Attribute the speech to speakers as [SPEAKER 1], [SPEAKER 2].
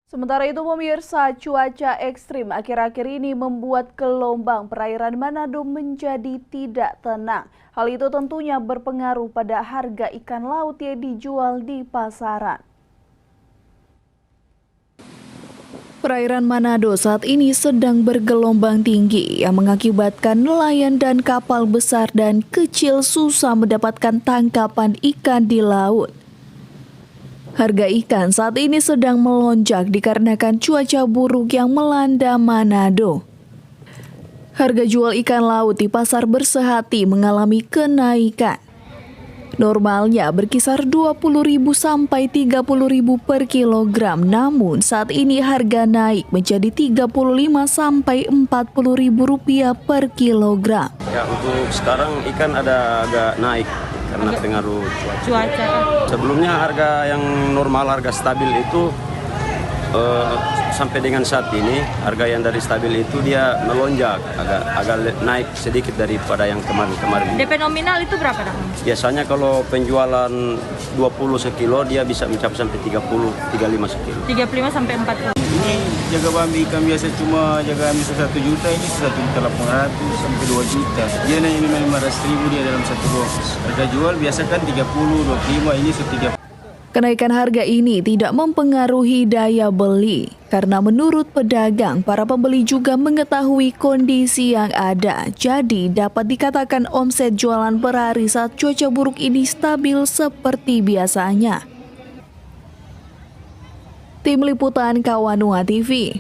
[SPEAKER 1] Sementara itu pemirsa, cuaca ekstrim akhir-akhir ini membuat gelombang perairan Manado menjadi tidak tenang. Hal itu tentunya berpengaruh pada harga ikan laut yang dijual di pasaran. Perairan Manado saat ini sedang bergelombang tinggi yang mengakibatkan nelayan dan kapal besar dan kecil susah mendapatkan tangkapan ikan di laut. Harga ikan saat ini sedang melonjak dikarenakan cuaca buruk yang melanda Manado. Harga jual ikan laut di pasar Bersehati mengalami kenaikan. Normalnya berkisar 20.000 sampai 30.000 per kilogram, namun saat ini harga naik menjadi 35 sampai 40.000 rupiah per kilogram.
[SPEAKER 2] Ya, untuk sekarang ikan ada agak naik karena pengaruh cuaca. Sebelumnya harga yang normal, harga stabil itu sampai dengan saat ini harga yang dari stabil itu dia melonjak, agak naik sedikit daripada yang kemarin-kemarin.
[SPEAKER 3] DP nominal itu berapa dong?
[SPEAKER 2] Biasanya kalau penjualan 20 sekilo dia bisa mencapai sampai 35 sekilo.
[SPEAKER 3] 35 sampai 40.
[SPEAKER 4] Ini jaga bambi ikan biasa cuma jaga bambi 1 juta, ini 1.800 sampai 2 juta. Dia naik 500.000 dia dalam satu box. Harga jual biasa kan 30, 25, ini 30.
[SPEAKER 1] Kenaikan harga ini tidak mempengaruhi daya beli, karena menurut pedagang, para pembeli juga mengetahui kondisi yang ada. Jadi dapat dikatakan omset jualan per hari saat cuaca buruk ini stabil seperti biasanya. Tim Liputan Kawanua TV.